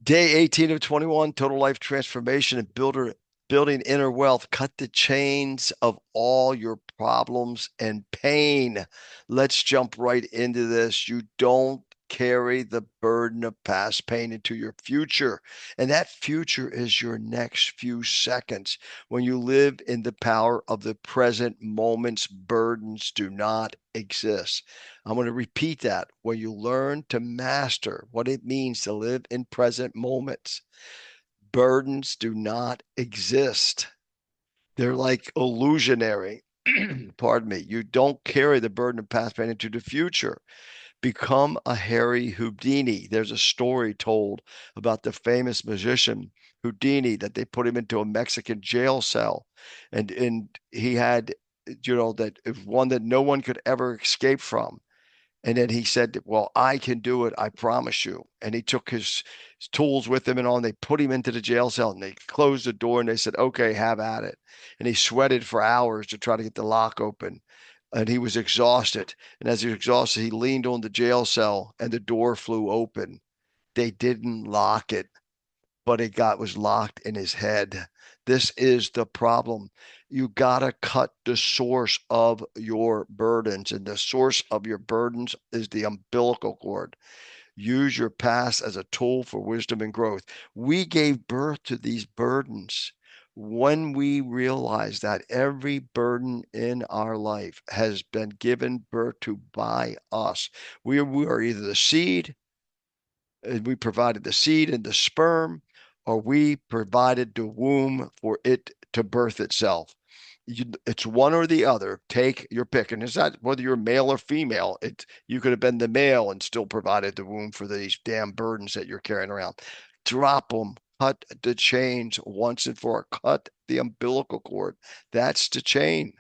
Day 18 of 21, total life transformation and building inner wealth. Cut the chains of all your problems and pain. Let's jump right into this. You don't carry the burden of past pain into your future. And that future is your next few seconds. When you live in the power of the present moments, burdens do not exist. I'm going to repeat that. When you learn to master what it means to live in present moments, burdens do not exist. They're like illusionary. Pardon me. You don't carry the burden of past pain into the future. Become a Harry Houdini. There's a story told about the famous magician Houdini that they put him into a Mexican jail cell, and he had, that one that no one could ever escape from. And then he said, well, I can do it. I promise you. And he took his tools with him and all, and they put him into the jail cell and they closed the door and they said, okay, have at it. And he sweated for hours to try to get the lock open. And he was exhausted. And as he was exhausted, he leaned on the jail cell and the door flew open. They didn't lock it, but it was locked in his head. This is the problem. You got to cut the source of your burdens, and the source of your burdens is the umbilical cord. Use your past as a tool for wisdom and growth. We gave birth to these burdens. When we realize that every burden in our life has been given birth to by us, we are either the seed, we provided the seed and the sperm, or we provided the womb for it to birth itself. It's one or the other. Take your pick. And it's not whether you're male or female. You could have been the male and still provided the womb for these damn burdens that you're carrying around. Drop them. Cut the chains once and for all. Cut the umbilical cord. That's the chain.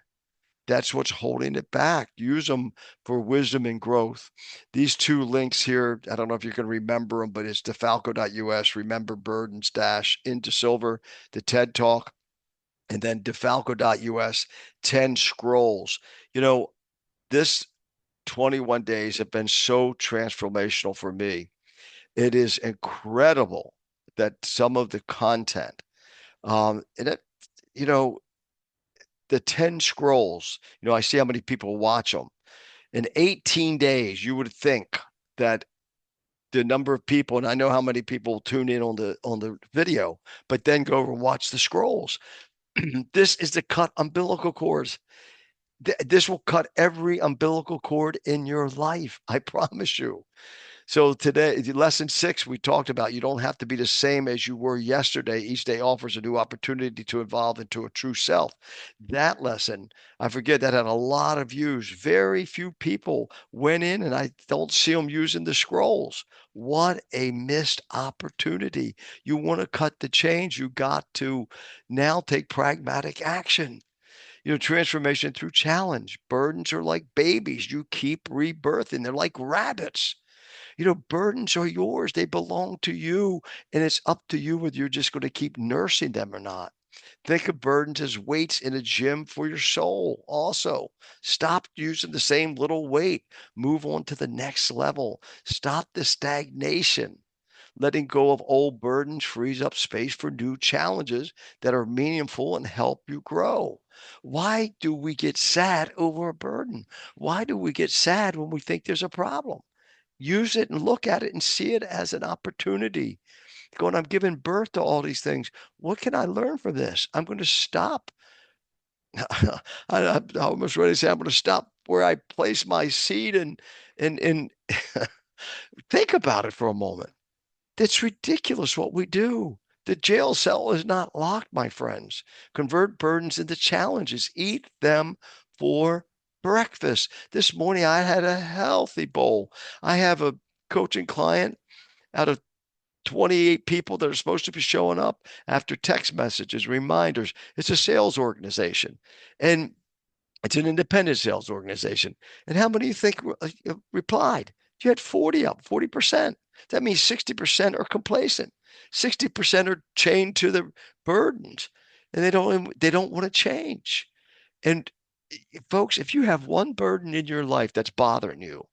That's what's holding it back. Use them for wisdom and growth. These two links here, I don't know if you can remember them, but it's defalco.us, remember burdens dash into silver, the TED Talk, and then defalco.us, 10 scrolls. You know, this 21 days have been so transformational for me. It is incredible that some of the content, and it, you know, the 10 scrolls, I see how many people watch them. In 18 days, you would think that the number of people, and I know how many people tune in on the video, but then go over and watch the scrolls. This is the cut umbilical cords. This will cut every umbilical cord in your life. I promise you. So today, lesson 6, we talked about you don't have to be the same as you were yesterday. Each day offers a new opportunity to evolve into a true self. That lesson, I forget, that had a lot of views. Very few people went in, and I don't see them using the scrolls. What a missed opportunity. You want to cut the change, you got to now take pragmatic action. Transformation through challenge. Burdens are like babies. You keep rebirthing. They're like rabbits. Burdens are yours. They belong to you. And it's up to you whether you're just going to keep nursing them or not. Think of burdens as weights in a gym for your soul. Also, stop using the same little weight. Move on to the next level. Stop the stagnation. Letting go of old burdens frees up space for new challenges that are meaningful and help you grow. Why do we get sad over a burden? Why do we get sad when we think there's a problem? Use it and look at it and see it as an opportunity. Going, I'm giving birth to all these things. What can I learn from this? I'm going to stop. I almost ready to say I'm going to stop where I place my seed and think about it for a moment. It's ridiculous what we do. The jail cell is not locked, my friends. Convert burdens into challenges. Eat them for breakfast. This morning I had a healthy bowl. I have a coaching client out of 28 people that are supposed to be showing up after text messages, reminders. It's a sales organization. And it's an independent sales organization. And how many do you think replied? You had 40 up, 40%. That means 60% are complacent. 60% are chained to the burdens and they don't want to change. And folks, if you have one burden in your life that's bothering you,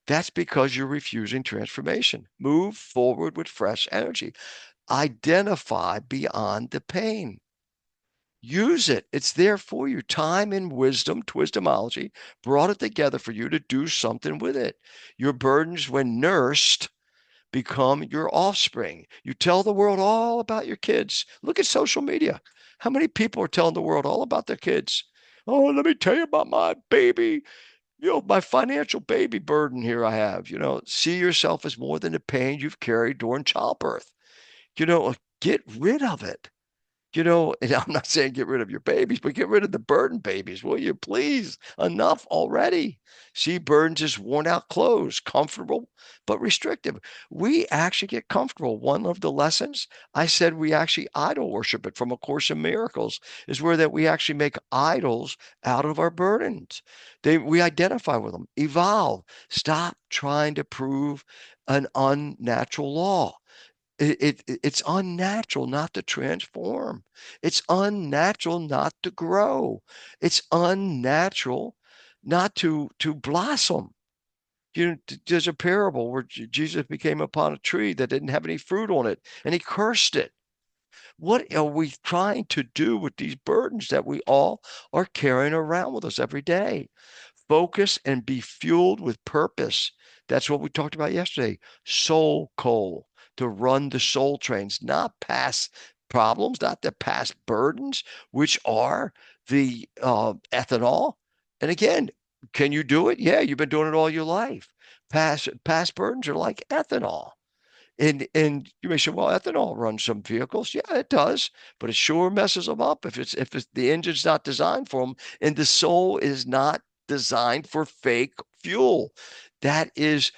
That's because you're refusing transformation. Move forward with fresh energy. Identify beyond the pain. Use it. It's there for you. Time and wisdom, wisdomology, brought it together for you to do something with it. Your burdens, when nursed, become your offspring. You tell the world all about your kids. Look at social media. How many people are telling the world all about their kids? Oh, let me tell you about my baby, my financial baby burden here I have. See yourself as more than the pain you've carried during childbirth. Get rid of it. And I'm not saying get rid of your babies, but get rid of the burden babies, will you please? Enough already. See, burdens is worn out clothes, comfortable but restrictive. We actually get comfortable. One of the lessons I said we actually idol worship it from A Course in Miracles is where that we actually make idols out of our burdens. We identify with them, evolve, stop trying to prove an unnatural law. It's unnatural not to transform. It's unnatural not to grow. It's unnatural not to blossom. There's a parable where Jesus became upon a tree that didn't have any fruit on it, and he cursed it. What are we trying to do with these burdens that we all are carrying around with us every day? Focus and be fueled with purpose. That's what we talked about yesterday. Soul coal, to run the soul trains, not past problems, not the past burdens, which are the ethanol. And again, can you do it? Yeah, you've been doing it all your life. Past burdens are like ethanol. And you may say, well, ethanol runs some vehicles. Yeah, it does, but it sure messes them up if the engine's not designed for them, and the soul is not designed for fake fuel. That is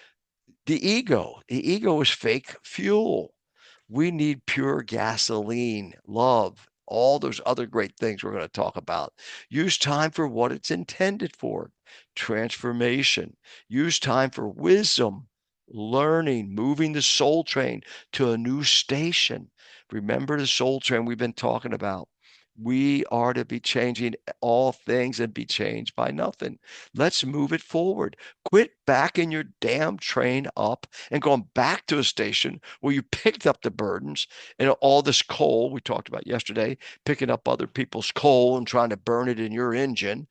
the ego. The ego is fake fuel. We need pure gasoline, love, all those other great things we're going to talk about. Use time for what it's intended for, transformation. Use time for wisdom, learning, moving the soul train to a new station. Remember the soul train we've been talking about. We are to be changing all things and be changed by nothing. Let's move it forward. Quit backing your damn train up and going back to a station where you picked up the burdens and all this coal we talked about yesterday, picking up other people's coal and trying to burn it in your engine.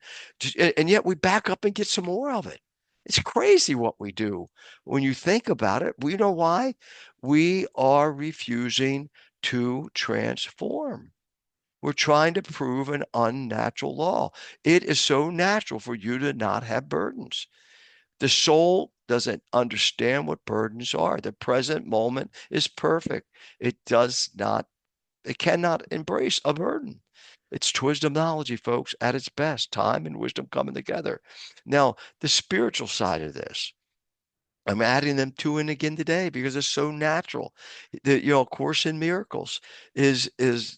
And yet we back up and get some more of it. It's crazy what we do. When you think about it, we know why. We are refusing to transform. We're trying to prove an unnatural law. It is so natural for you to not have burdens. The soul doesn't understand what burdens are. The present moment is perfect. It cannot embrace a burden. It's wisdomology, folks, at its best. Time and wisdom coming together. Now, the spiritual side of this, I'm adding them to and again today because it's so natural. Course in Miracles is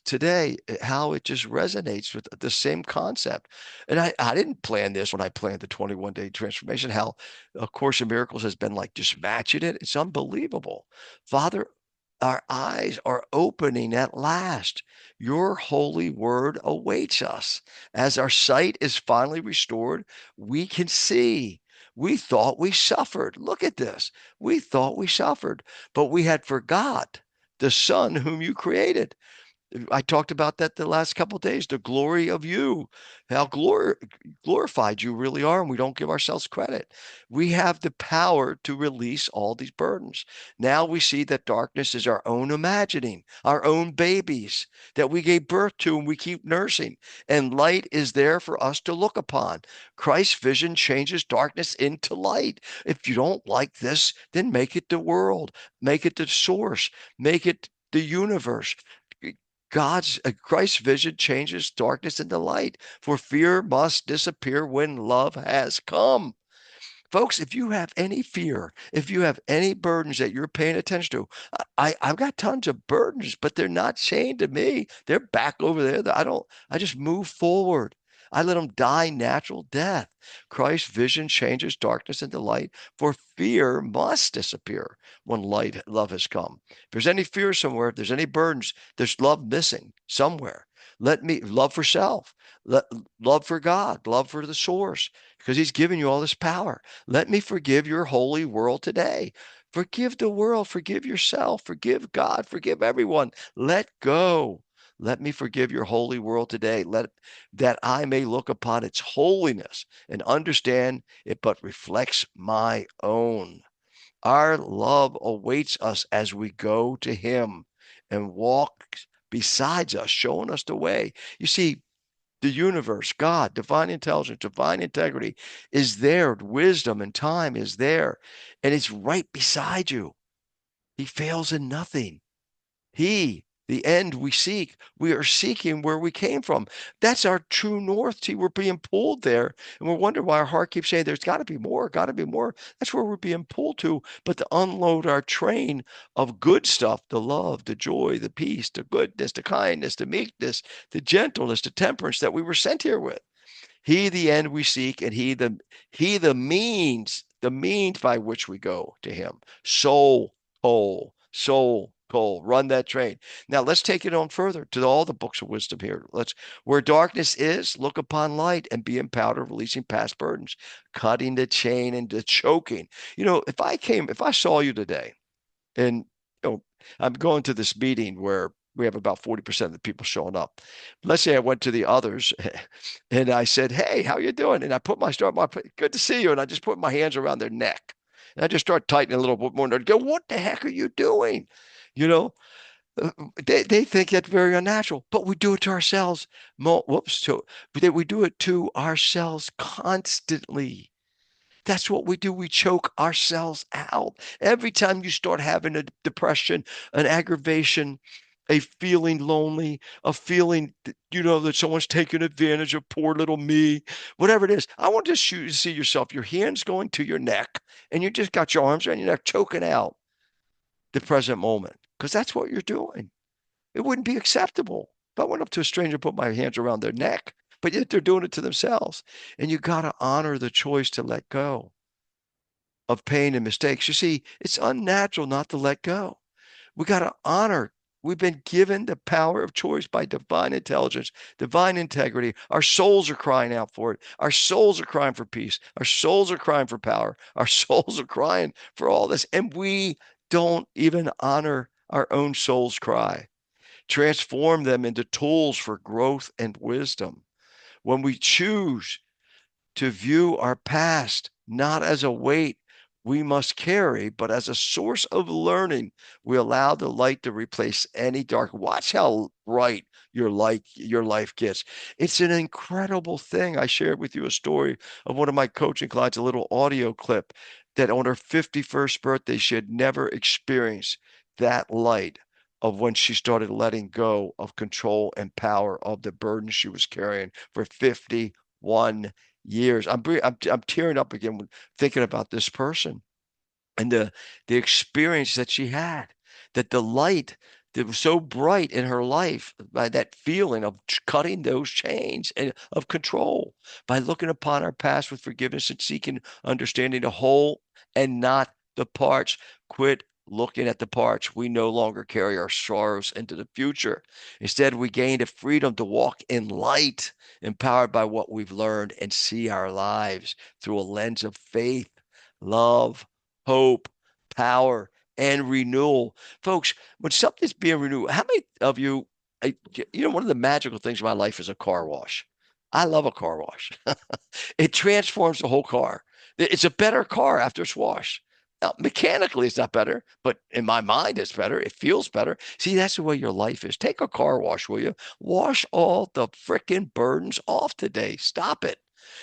today how it just resonates with the same concept. And I didn't plan this when I planned the 21-day transformation. How A Course in Miracles has been like just matching it. It's unbelievable. Father, our eyes are opening at last. Your holy word awaits us. As our sight is finally restored, we can see. We thought we suffered. Look at this. We thought we suffered, but we had forgot the Son whom you created. I talked about that the last couple of days, the glory of you, how glorified you really are, and we don't give ourselves credit. We have the power to release all these burdens. Now we see that darkness is our own imagining, our own babies that we gave birth to and we keep nursing, and light is there for us to look upon. Christ's vision changes darkness into light. If you don't like this, then make it the world, make it the source, make it the universe. Christ's vision changes darkness into light, for fear must disappear when love has come. Folks, if you have any fear, if you have any burdens that you're paying attention to, I've got tons of burdens, but they're not chained to me. They're back over there. I just move forward. I let them die natural death. Christ's vision changes darkness into light, for fear must disappear when love has come. If there's any fear somewhere, if there's any burdens, there's love missing somewhere. Let me love for self, let, love for God, love for the source, because he's given you all this power. Let me forgive your holy world today. Forgive the world, forgive yourself, forgive God, forgive everyone. Let go. Let me forgive your holy world today. Let that I may look upon its holiness and understand it but reflects my own. Our love awaits us as we go to him and walks besides us, showing us the way. You see, the universe, God, divine intelligence, divine integrity is there. Wisdom and time is there, and it's right beside you. He fails in nothing. He, the end we seek, we are seeking where we came from. That's our true north. See, we're being pulled there, and we're wondering why our heart keeps saying, there's got to be more, got to be more. That's where we're being pulled to. But to unload our train of good stuff, the love, the joy, the peace, the goodness, the kindness, the meekness, the gentleness, the temperance that we were sent here with. He the end we seek, and the means by which we go to him. Soul, coal. Run that train. Now let's take it on further to all the books of wisdom here. Let's where darkness is, look upon light and be empowered of releasing past burdens, cutting the chain and the choking. If I saw you today and I'm going to this meeting where we have about 40% of the people showing up. Let's say I went to the others and I said, "Hey, how you doing?" And I put good to see you. And I just put my hands around their neck. And I just start tightening a little bit more. And they'd go, "What the heck are you doing?" You know, they think that's very unnatural, but we do it to ourselves. We do it to ourselves constantly. That's what we do. We choke ourselves out. Every time you start having a depression, an aggravation, a feeling lonely, a feeling that someone's taking advantage of poor little me, whatever it is, I want to see yourself, your hands going to your neck, and you just got your arms around your neck, choking out the present moment, because that's what you're doing. It wouldn't be acceptable if I went up to a stranger and put my hands around their neck, but yet they're doing it to themselves. And you got to honor the choice to let go of pain and mistakes. You see, it's unnatural not to let go. We got to honor. We've been given the power of choice by divine intelligence, divine integrity. Our souls are crying out for it. Our souls are crying for peace. Our souls are crying for power. Our souls are crying for all this. And we don't even honor our own soul's cry, transform them into tools for growth and wisdom. When we choose to view our past not as a weight we must carry, but as a source of learning. We allow the light to replace any dark. Watch how bright your life gets. It's an incredible thing. I shared with you a story of one of my coaching clients, a little audio clip that on her 51st birthday, she had never experienced that light of when she started letting go of control and power of the burden she was carrying for 51 years. I'm tearing up again when thinking about this person and the experience that she had, that the light that was so bright in her life by that feeling of cutting those chains and of control by looking upon our past with forgiveness and seeking understanding the whole and not the parts. Quit looking at the parts. We no longer carry our sorrows into the future. Instead, we gain the freedom to walk in light, empowered by what we've learned, and see our lives through a lens of faith, love, hope, power, and renewal. Folks, when something's being renewed, how many of you, one of the magical things in my life is a car wash. I love a car wash. It transforms the whole car. It's a better car after it's washed. Now, mechanically, it's not better, but in my mind, it's better. It feels better. See, that's the way your life is. Take a car wash, will you? Wash all the freaking burdens off today. Stop it.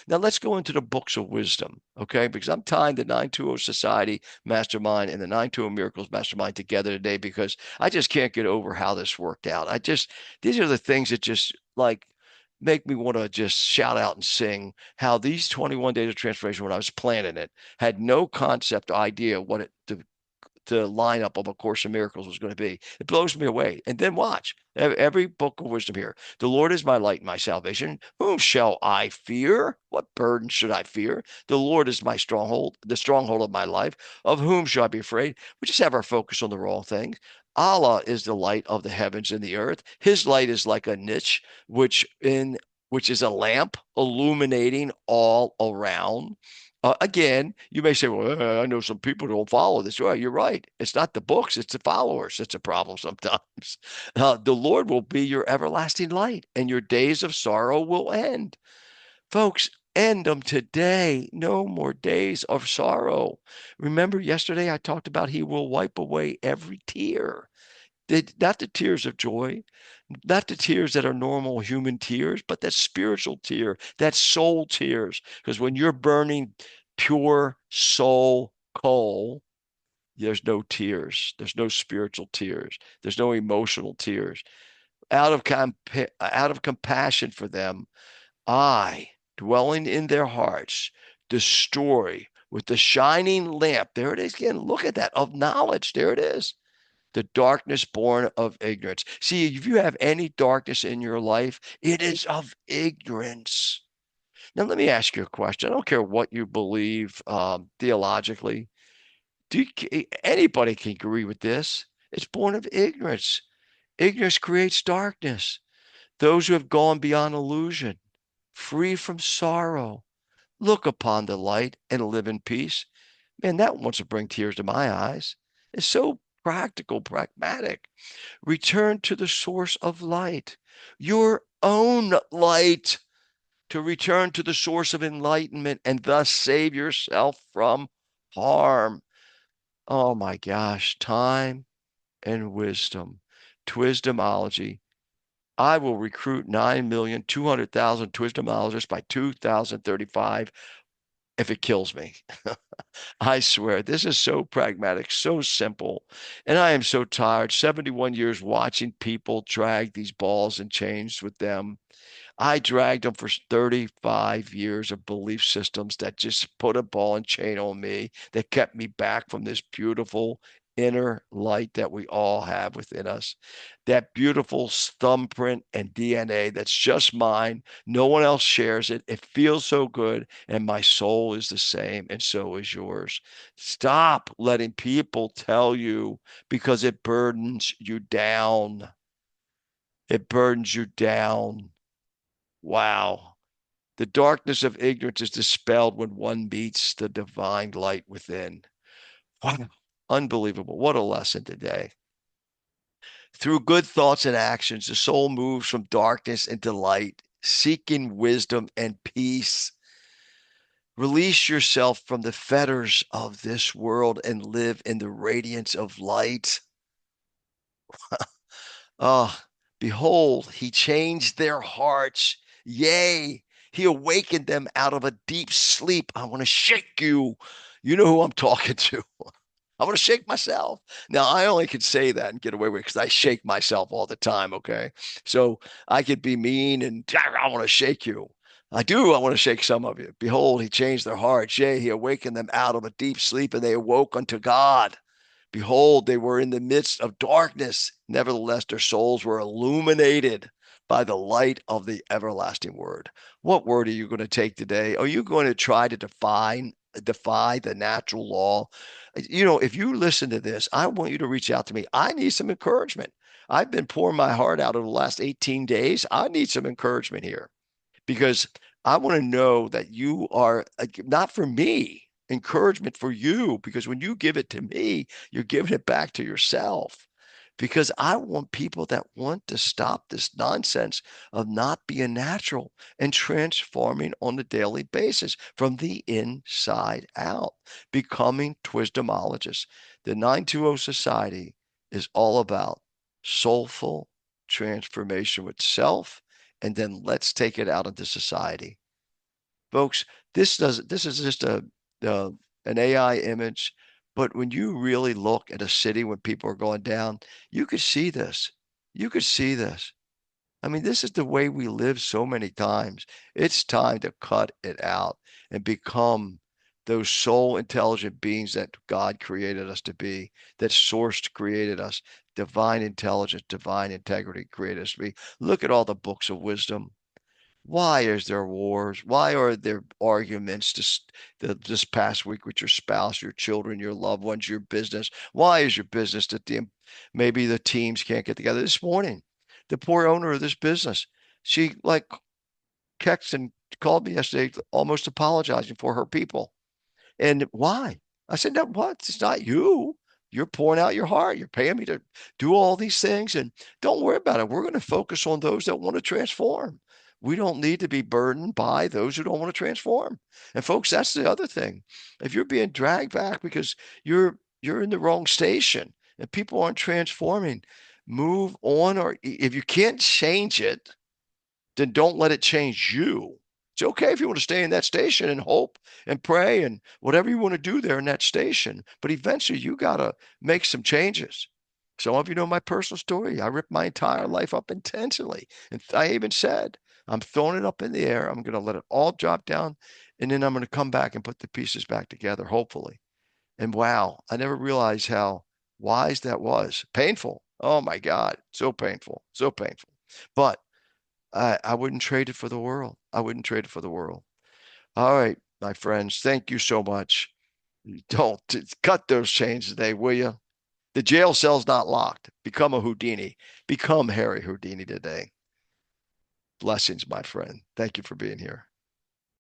Now, let's go into the books of wisdom, okay? Because I'm tying the 920 Society Mastermind and the 920 Miracles Mastermind together today because I just can't get over how this worked out. These are the things that just like make me want to just shout out and sing how these 21 days of transformation, when I was planning it, had no concept idea what it lineup of A Course in Miracles was going to be. It blows me away. And then watch every book of wisdom here. The Lord is my light and my salvation. Whom shall I fear? What burden should I fear? The Lord is my stronghold, the stronghold of my life. Of whom shall I be afraid? We just have our focus on the wrong things. Allah is the light of the heavens and the earth. His light is like a niche, which is a lamp illuminating all around. Again, you may say, well, I know some people don't follow this. Well, you're right. It's not the books, it's the followers. It's a problem sometimes. The Lord will be your everlasting light, and your days of sorrow will end. Folks, end them today. No more days of sorrow. Remember yesterday I talked about he will wipe away every tear. Not the tears of joy, not the tears that are normal human tears, but that spiritual tear, that soul tears. Because when you're burning pure soul coal, there's no tears. There's no spiritual tears. There's no emotional tears. Out of compassion for them, I, dwelling in their hearts, destroy with the shining lamp. There it is again. Look at that of knowledge. There it is, the darkness born of ignorance. See, if you have any darkness in your life, it is of ignorance. Now, let me ask you a question. I don't care what you believe theologically. Anybody can agree with this. It's born of ignorance. Ignorance creates darkness. Those who have gone beyond illusion, free from sorrow, look upon the light and live in peace. Man, that wants to bring tears to my eyes. It's so practical, pragmatic. Return to the source of light, your own light, to return to the source of enlightenment and thus save yourself from harm. Oh my gosh, time and wisdom. Twisdomology. I will recruit 9,200,000 twisdomologists by 2035 if it kills me. I swear, this is so pragmatic, so simple. And I am so tired. 71 years watching people drag these balls and chains with them. I dragged them for 35 years of belief systems that just put a ball and chain on me, that kept me back from this beautiful inner light that we all have within us. That beautiful thumbprint and DNA that's just mine. No one else shares it. It feels so good. And my soul is the same, and so is yours. Stop letting people tell you because it burdens you down. It burdens you down. Wow. The darkness of ignorance is dispelled when one meets the divine light within. Wow. Unbelievable. What a lesson today. Through good thoughts and actions, the soul moves from darkness into light, seeking wisdom and peace. Release yourself from the fetters of this world and live in the radiance of light. Ah, behold, he changed their hearts. Yea, he awakened them out of a deep sleep. I want to shake you. You know who I'm talking to. I want to shake myself. Now, I only can say that and get away with it because I shake myself all the time. Okay. So I could be mean and I want to shake you. I do. I want to shake some of you. Behold, he changed their hearts. Yea, he awakened them out of a deep sleep and they awoke unto God. Behold, they were in the midst of darkness. Nevertheless, their souls were illuminated by the light of the everlasting word. What word are you going to take today? Are you going to try to defy the natural law? You know, if you listen to this, I want you to reach out to me. I need some encouragement. I've been pouring my heart out over the last 18 days. I need some encouragement here because I want to know that you are not for me, encouragement for you, because when you give it to me, you're giving it back to yourself. Because I want people that want to stop this nonsense of not being natural and transforming on a daily basis from the inside out, becoming twisdomologists. The 920 Society is all about soulful transformation with self, and then let's take it out into society. Folks, this is just uh, an AI image, but when you really look at a city when people are going down, you could see this. You could see this. I mean, this is the way we live so many times. It's time to cut it out and become those soul intelligent beings that God created us to be, that source created us, divine intelligence, divine integrity created us to be. Look at all the books of wisdom. Why is there wars? Why are there arguments this past week with your spouse, your children, your loved ones, your business? Why is your business that maybe the teams can't get together? This morning, the poor owner of this business, she like texted and called me yesterday, almost apologizing for her people. And why? I said, no, what? It's not you. You're pouring out your heart. You're paying me to do all these things. And don't worry about it. We're going to focus on those that want to transform. We don't need to be burdened by those who don't want to transform. And folks, that's the other thing. If you're being dragged back because you're in the wrong station and people aren't transforming, move on. Or if you can't change it, then don't let it change you. It's okay if you want to stay in that station and hope and pray and whatever you want to do there in that station. But eventually you got to make some changes. Some of you know my personal story. I ripped my entire life up intentionally. And I even said, I'm throwing it up in the air. I'm going to let it all drop down. And then I'm going to come back and put the pieces back together, hopefully. And wow, I never realized how wise that was. Painful. Oh my God. So painful. So painful. But I wouldn't trade it for the world. I wouldn't trade it for the world. All right, my friends, thank you so much. Don't cut those chains today, will you? The jail cell's not locked. Become a Houdini. Become Harry Houdini today. Blessings, my friend. Thank you for being here.